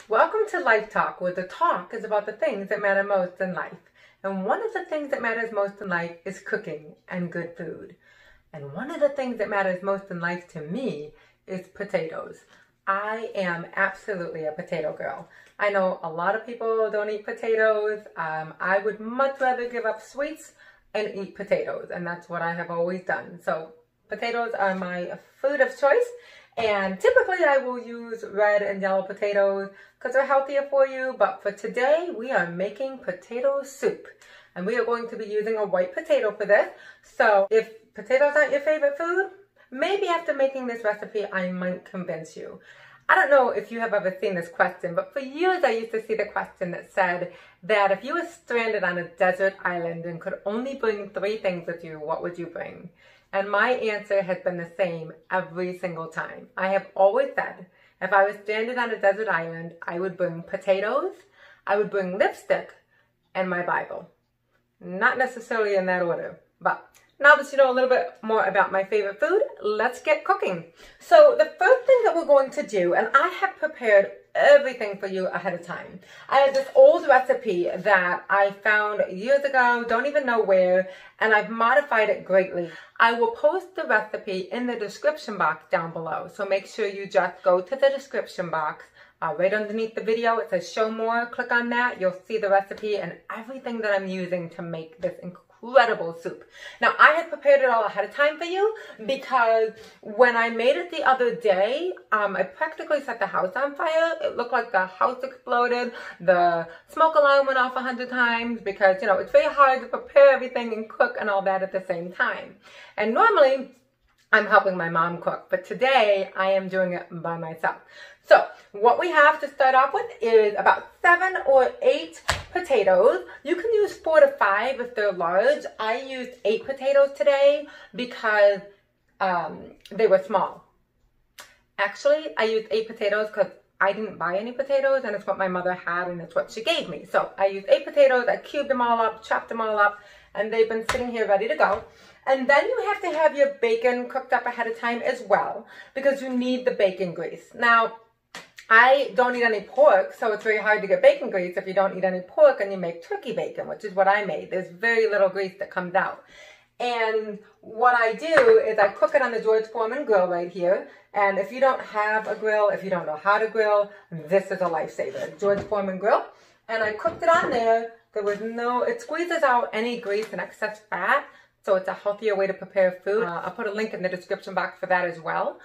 Welcome to Life Talk, where the talk is about the things that matter most in life. And one of the things that matters most in life is cooking and good food. And one of the things that matters most in life to me is potatoes. I am absolutely a potato girl. I know a lot of people don't eat potatoes. I would much rather give up sweets and eat potatoes, and that's what I have always done. So potatoes are my food of choice. And typically I will use red and yellow potatoes because they're healthier for you. But for today, we are making potato soup. And we are going to be using a white potato for this. So if potatoes aren't your favorite food, maybe after making this recipe, I might convince you. I don't know if you have ever seen this question, but for years I used to see the question that said that if you were stranded on a desert island and could only bring 3 things with you, what would you bring? And my answer has been the same every single time. I have always said, if I was stranded on a desert island, I would bring potatoes, I would bring lipstick, and my Bible. Not necessarily in that order, but now that you know a little bit more about my favorite food, let's get cooking. So the first thing that we're going to do, and I have prepared everything for you ahead of time. I had this old recipe that I found years ago, don't even know where, and I've modified it greatly. I will post the recipe in the description box down below, so make sure you just go to the description box. Right underneath the video, it says show more. Click on that. You'll see the recipe and everything that I'm using to make this incredible soup. Now, I had prepared it all ahead of time for you because when I made it the other day, I practically set the house on fire. It looked like the house exploded. The smoke alarm went off 100 times because, you know, it's very hard to prepare everything and cook and all that at the same time. And normally, I'm helping my mom cook, but today I am doing it by myself. So what we have to start off with is about 7 or 8 potatoes. You can use 4 to 5 if they're large. I used 8 potatoes today because they were small. Actually, I used 8 potatoes because I didn't buy any potatoes, and it's what my mother had, and it's what she gave me. So I used 8 potatoes. I cubed them all up, chopped them all up, and they've been sitting here ready to go. And then you have to have your bacon cooked up ahead of time as well, because you need the bacon grease. Now, I don't eat any pork, so it's very hard to get bacon grease if you don't eat any pork and you make turkey bacon, which is what I made. There's very little grease that comes out. And what I do is I cook it on the George Foreman Grill right here. And if you don't have a grill, if you don't know how to grill, this is a lifesaver. George Foreman Grill. And I cooked it on there. There was no, it squeezes out any grease and excess fat. So it's a healthier way to prepare food. I'll put a link in the description box for that as well.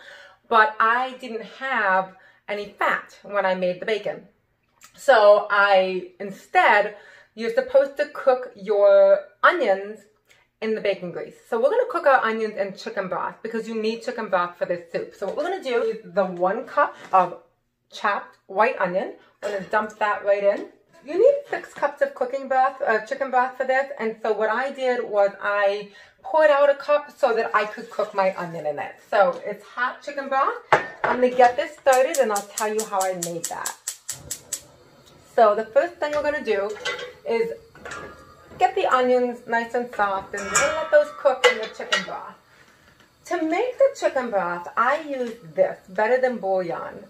But I didn't have any fat when I made the bacon. So you're supposed to cook your onions in the bacon grease. So we're gonna cook our onions in chicken broth because you need chicken broth for this soup. So what we're gonna do is the 1 cup of chopped white onion. We're gonna dump that right in. You need 6 cups of cooking broth, chicken broth for this. And so what I did was I poured out a cup so that I could cook my onion in it. So it's hot chicken broth. I'm gonna get this started and I'll tell you how I made that. So the first thing we're gonna do is get the onions nice and soft and we're gonna let those cook in the chicken broth. To make the chicken broth, I use this, Better Than Bouillon.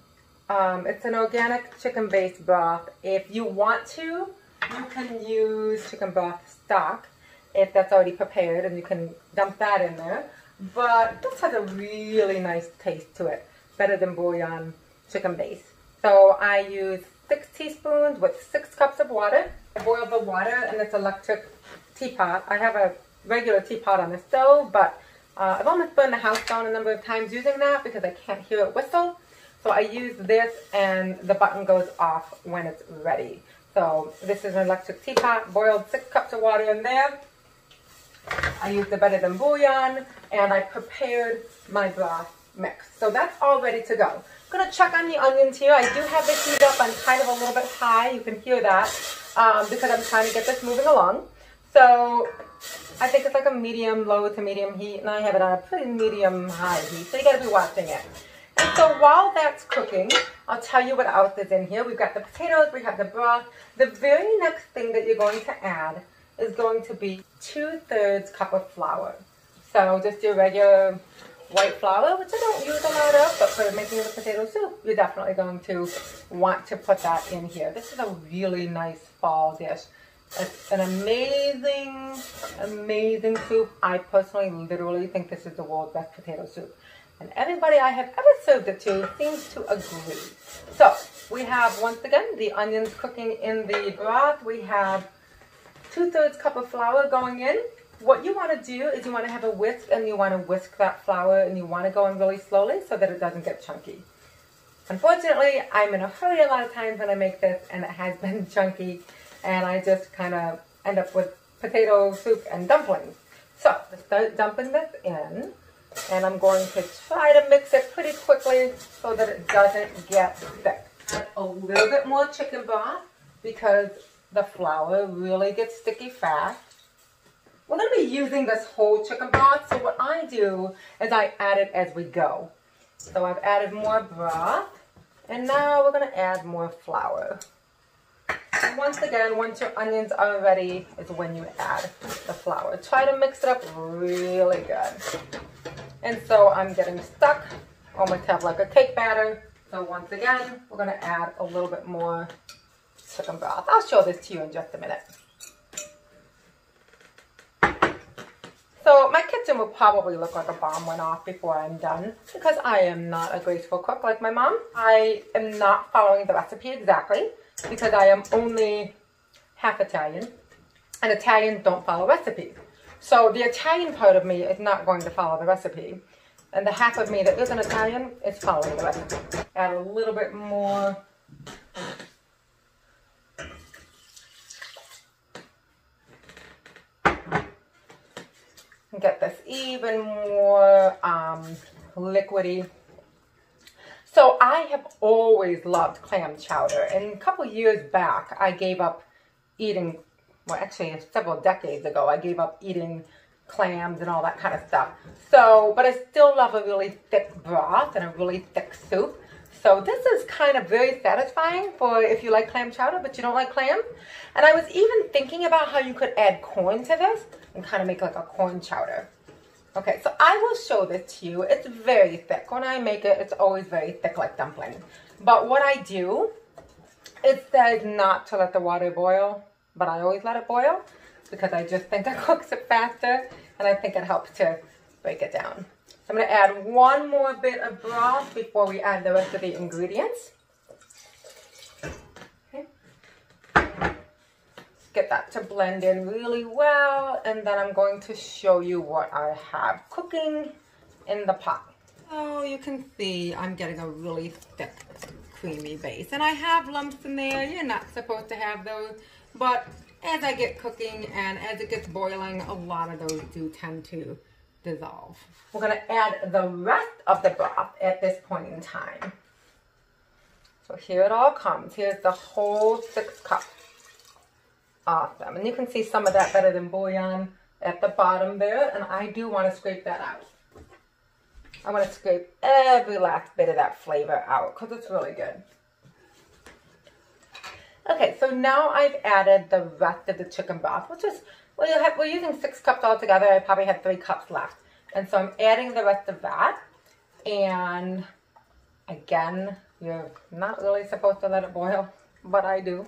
It's an organic chicken-based broth. If you want to, you can use chicken broth stock if that's already prepared, and you can dump that in there. But this has a really nice taste to it. Better Than Bouillon chicken base. So I use 6 teaspoons with 6 cups of water. I boil the water in this electric teapot. I have a regular teapot on the stove, but I've almost burned the house down a number of times using that because I can't hear it whistle. So I use this and the button goes off when it's ready. So this is an electric teapot, boiled 6 cups of water in there. I used the Better Than Bouillon and I prepared my broth mix. So that's all ready to go. I'm gonna check on the onions here. I do have this heat up on kind of a little bit high. You can hear that because I'm trying to get this moving along. So I think it's like a medium low to medium heat, and I have it on a pretty medium high heat. So you gotta be watching it. And so while that's cooking, I'll tell you what else is in here. We've got the potatoes, we have the broth. The very next thing that you're going to add is going to be 2/3 cup of flour. So just your regular white flour, which I don't use a lot of, but for making the potato soup, you're definitely going to want to put that in here. This is a really nice fall dish. It's an amazing, amazing soup. I personally literally think this is the world's best potato soup. And everybody I have ever served it to seems to agree. So we have, once again, the onions cooking in the broth. We have 2/3 cup of flour going in. What you want to do is you want to have a whisk, and you want to whisk that flour, and you want to go in really slowly so that it doesn't get chunky. Unfortunately, I'm in a hurry a lot of times when I make this, and it has been chunky, and I just kind of end up with potato soup and dumplings. So let's start dumping this in, and I'm going to try to mix it pretty quickly so that it doesn't get thick. Add a little bit more chicken broth because the flour really gets sticky fast. We're going to be using this whole chicken broth, so what I do is I add it as we go. So I've added more broth, and now we're going to add more flour. And once again, once your onions are ready is when you add the flour. Try to mix it up really good. And so I'm getting stuck, almost have like a cake batter. So once again, we're going to add a little bit more chicken broth. I'll show this to you in just a minute. So my kitchen will probably look like a bomb went off before I'm done because I am not a graceful cook like my mom. I am not following the recipe exactly because I am only half Italian, and Italians don't follow recipes. So the Italian part of me is not going to follow the recipe, and the half of me that isn't Italian is following the recipe. Add a little bit more. Get this even more liquidy. So I have always loved clam chowder, and a couple years back I gave up eating, well actually several decades ago I gave up eating clams and all that kind of stuff. So, but I still love a really thick broth and a really thick soup. So this is kind of very satisfying for if you like clam chowder but you don't like clams. And I was even thinking about how you could add corn to this and kind of make like a corn chowder. Okay, so I will show this to you. It's very thick. When I make it, it's always very thick like dumpling. But what I do, it says not to let the water boil, but I always let it boil because I just think it cooks it faster and I think it helps to break it down. So I'm going to add one more bit of broth before we add the rest of the ingredients. Okay. Get that to blend in really well, and then I'm going to show you what I have cooking in the pot. So you can see I'm getting a really thick, creamy base, and I have lumps in there. You're not supposed to have those, but as I get cooking and as it gets boiling, a lot of those do tend to dissolve. We're going to add the rest of the broth at this point in time. So here it all comes. Here's the whole 6 cups. Awesome. And you can see some of that better than bouillon at the bottom there. And I do want to scrape that out. I want to scrape every last bit of that flavor out because it's really good. Okay, so now I've added the rest of the chicken broth, which is, well, we're using 6 cups altogether. I probably have 3 cups left. And so I'm adding the rest of that. And again, you're not really supposed to let it boil, but I do.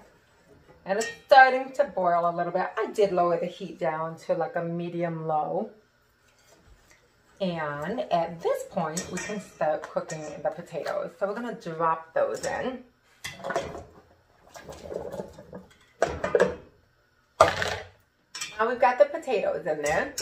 And it's starting to boil a little bit. I did lower the heat down to like a medium low. And at this point, we can start cooking the potatoes. So we're going to drop those in. Now we've got the potatoes in there.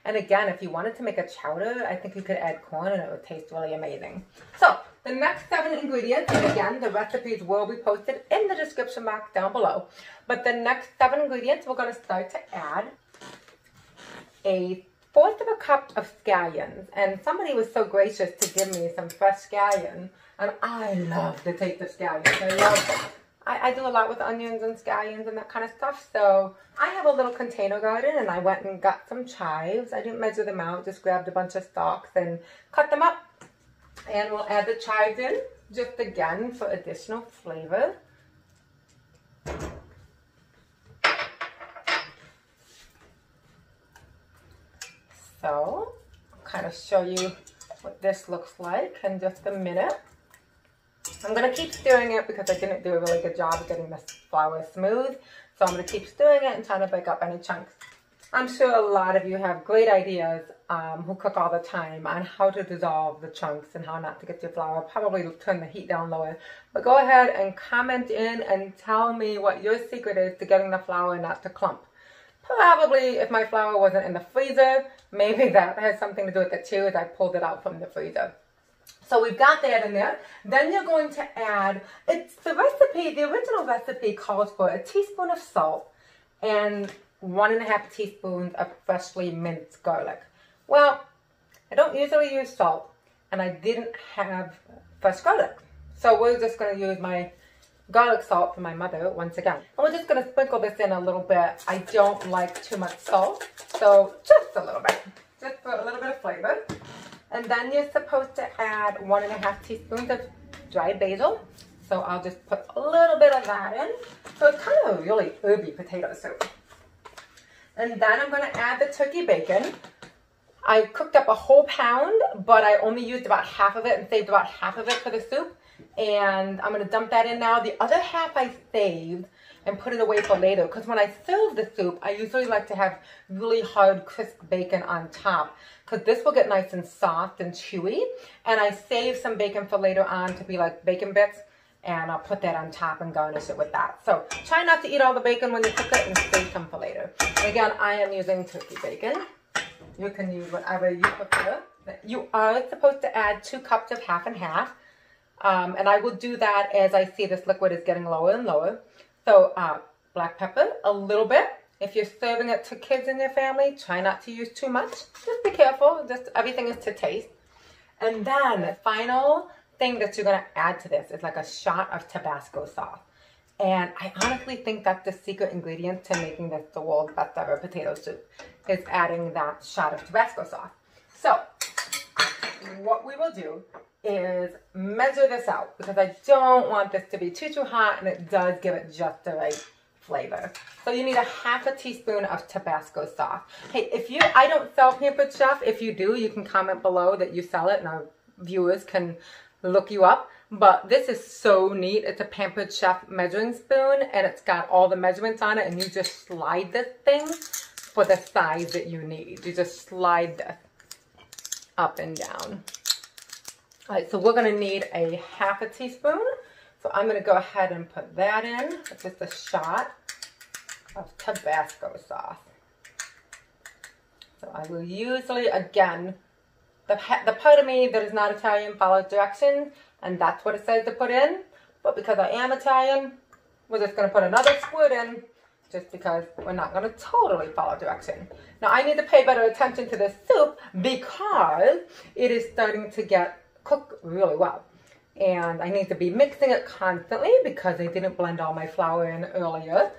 And again, if you wanted to make a chowder, I think you could add corn and it would taste really amazing. So the next 7 ingredients, and again, the recipes will be posted in the description box down below. But the next 7 ingredients, we're going to start to add a 1/4 cup of scallions. And somebody was so gracious to give me some fresh scallions. And I love the taste of scallions. I do a lot with onions and scallions and that kind of stuff. So I have a little container garden and I went and got some chives. I didn't measure them out, just grabbed a bunch of stalks and cut them up. And we'll add the chives in, just again for additional flavor. So I'll kind of show you what this looks like in just a minute. I'm going to keep stirring it because I didn't do a really good job of getting this flour smooth. So I'm going to keep stirring it and trying to break up any chunks. I'm sure a lot of you have great ideas who cook all the time on how to dissolve the chunks and how not to get your flour. Probably turn the heat down lower. But go ahead and comment in and tell me what your secret is to getting the flour not to clump. Probably if my flour wasn't in the freezer, maybe that has something to do with it too, as I pulled it out from the freezer. So we've got that in there. Then you're going to add, the original recipe calls for a teaspoon of salt and 1.5 teaspoons of freshly minced garlic. Well, I don't usually use salt, and I didn't have fresh garlic. So we're just going to use my garlic salt from my mother once again. And we're just going to sprinkle this in a little bit. I don't like too much salt, so just a little bit, just for a little bit of flavor. And then you're supposed to add 1.5 teaspoons of dried basil. So I'll just put a little bit of that in. So it's kind of a really herby potato soup. And then I'm going to add the turkey bacon. I cooked up a whole pound, but I only used about half of it and saved about half of it for the soup. And I'm going to dump that in now. The other half I saved and put it away for later, because when I serve the soup, I usually like to have really hard, crisp bacon on top, because this will get nice and soft and chewy. And I save some bacon for later on to be like bacon bits, and I'll put that on top and garnish it with that. So try not to eat all the bacon when you cook it and save some for later. And again, I am using turkey bacon. You can use whatever you prefer. You are supposed to add 2 cups of half and half. And I will do that as I see this liquid is getting lower and lower. So black pepper, a little bit. If you're serving it to kids in your family, try not to use too much. Just be careful. Just everything is to taste. And then the final thing that you're going to add to this is like a shot of Tabasco sauce. And I honestly think that's the secret ingredient to making this the world's best ever potato soup, is adding that shot of Tabasco sauce. So what we will do is measure this out, because I don't want this to be too hot, and it does give it just the right flavor. So you need a 1/2 teaspoon of Tabasco sauce. Hey, I don't sell Pampered Chef. If you do, you can comment below that you sell it, and our viewers can look you up. But this is so neat. It's a Pampered Chef measuring spoon, and it's got all the measurements on it, and you just slide this thing for the size that you need. You just slide this up and down. All right, so we're going to need a 1/2 teaspoon. So I'm going to go ahead and put that in. It's just a shot of Tabasco sauce. So I will usually, again, the part of me that is not Italian follows directions, and that's what it says to put in. But because I am Italian, we're just going to put another squirt in, just because we're not going to totally follow direction. Now I need to pay better attention to this soup because it is starting to get cooked really well. And I need to be mixing it constantly because I didn't blend all my flour in earlier.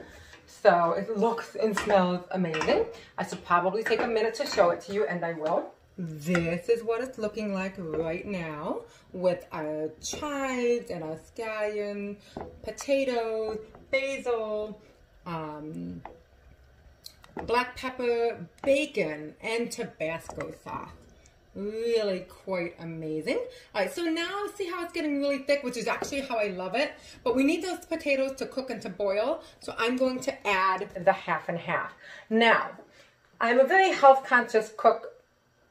So it looks and smells amazing. I should probably take a minute to show it to you, and I will. This is what it's looking like right now with our chives and our scallion, potatoes, basil, black pepper, bacon, and Tabasco sauce. Really quite amazing. All right, so now see how it's getting really thick, which is actually how I love it. But we need those potatoes to cook and to boil, so I'm going to add the 1/2 and 1/2. Now, I'm a very health-conscious cook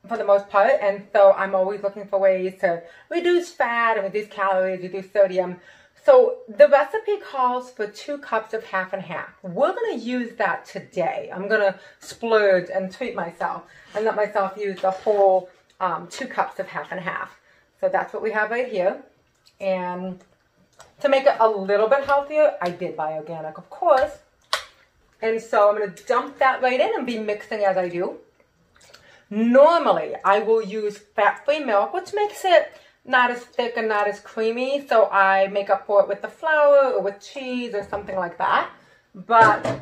for the most part, and so I'm always looking for ways to reduce fat and reduce calories, reduce sodium. So the recipe calls for 2 cups of 1/2 and 1/2. We're going to use that today. I'm going to splurge and treat myself and let myself use the whole 2 cups of 1/2 and 1/2. So that's what we have right here. And to make it a little bit healthier, I did buy organic, of course. And so I'm going to dump that right in and be mixing as I do. Normally, I will use fat-free milk, which makes it not as thick and not as creamy. So I make up for it with the flour or with cheese or something like that. But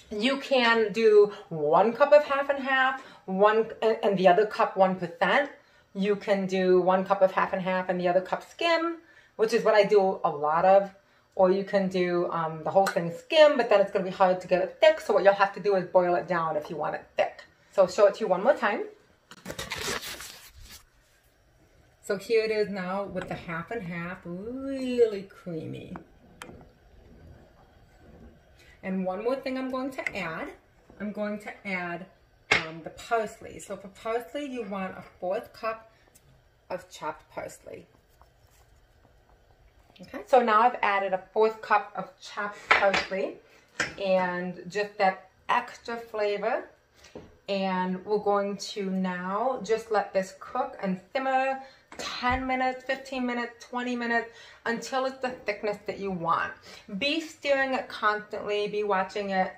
you can do 1 cup of 1/2 and 1/2, and the other cup 1%. You can do 1 cup of 1/2 and 1/2 and the other cup skim, which is what I do a lot of. Or you can do the whole thing skim, but then it's going to be hard to get it thick. So what you'll have to do is boil it down if you want it thick. So I'll show it to you one more time. So here it is now with the half and half, really creamy. And one more thing I'm going to add the parsley. So for parsley, you want a 1/4 cup of chopped parsley. Okay, so now I've added a 1/4 cup of chopped parsley and just that extra flavor. And we're going to now just let this cook and simmer 10 minutes, 15 minutes, 20 minutes until it's the thickness that you want. Be stirring it constantly, be watching it.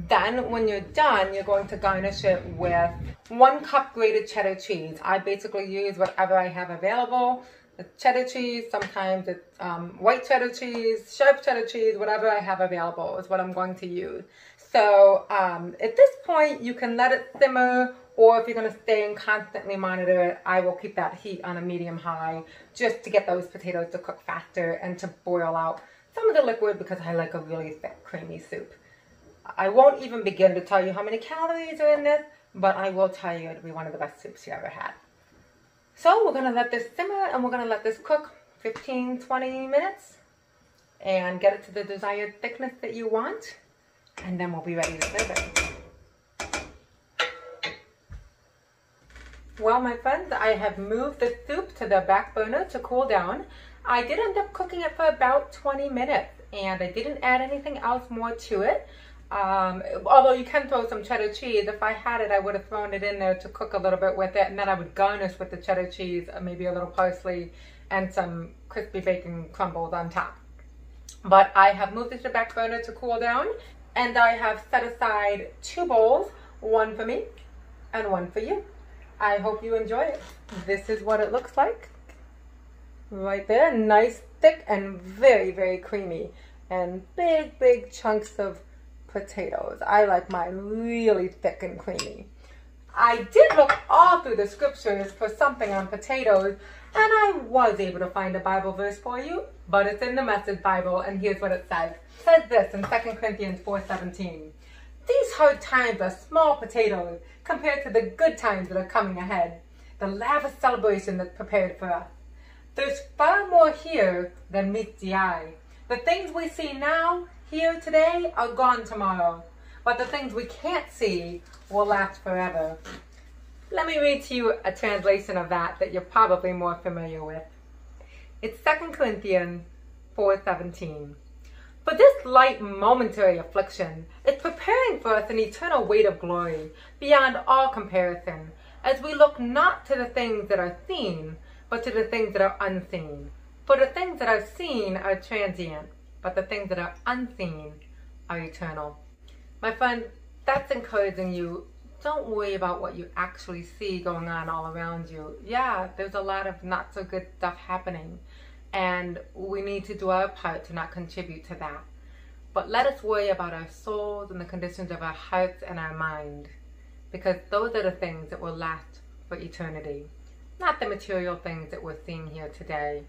Then when you're done, you're going to garnish it with 1 cup grated cheddar cheese. I basically use whatever I have available. It's cheddar cheese, sometimes it's white cheddar cheese, sharp cheddar cheese, whatever I have available is what I'm going to use. So at this point, you can let it simmer, or if you're going to stay and constantly monitor it, I will keep that heat on a medium-high just to get those potatoes to cook faster and to boil out some of the liquid because I like a really thick, creamy soup. I won't even begin to tell you how many calories are in this, but I will tell you it'll be one of the best soups you ever had. So we're going to let this simmer and we're going to let this cook 15-20 minutes and get it to the desired thickness that you want. And then we'll be ready to serve it. Well, my friends, I have moved the soup to the back burner to cool down. I did end up cooking it for about 20 minutes, and I didn't add anything else more to it. Although you can throw some cheddar cheese. If I had it, I would have thrown it in there to cook a little bit with it, and then I would garnish with the cheddar cheese, maybe a little parsley, and some crispy bacon crumbles on top. But I have moved it to the back burner to cool down. And I have set aside 2 bowls, one for me and one for you. I hope you enjoy it. This is what it looks like. Right there, nice, thick, and very, very creamy. And big, big chunks of potatoes. I like mine really thick and creamy. I did look all through the scriptures for something on potatoes, and I was able to find a Bible verse for you, but it's in the Message Bible, and here's what it says. It says this in 2 Corinthians 4:17. These hard times are small potatoes compared to the good times that are coming ahead, the lavish celebration that's prepared for us. There's far more here than meets the eye. The things we see now, here today, are gone tomorrow, but the things we can't see will last forever. Let me read to you a translation of that you're probably more familiar with. It's 2 Corinthians 4:17. For this light momentary affliction is preparing for us an eternal weight of glory beyond all comparison, as we look not to the things that are seen, but to the things that are unseen. For the things that are seen are transient, but the things that are unseen are eternal. My friend, that's encouraging you. Don't worry about what you actually see going on all around you. Yeah, there's a lot of not so good stuff happening, and we need to do our part to not contribute to that. But let us worry about our souls and the conditions of our hearts and our mind, because those are the things that will last for eternity. Not the material things that we're seeing here today.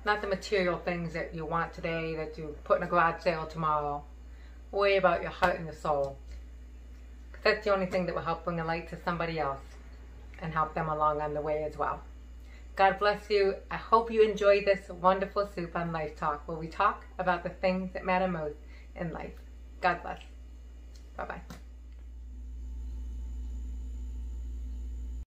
Not the material things that you want today that you put in a garage sale tomorrow. Worry about your heart and your soul. That's the only thing that will help bring a light to somebody else and help them along on the way as well. God bless you. I hope you enjoyed this wonderful soup on Life Talk, where we talk about the things that matter most in life. God bless. Bye-bye.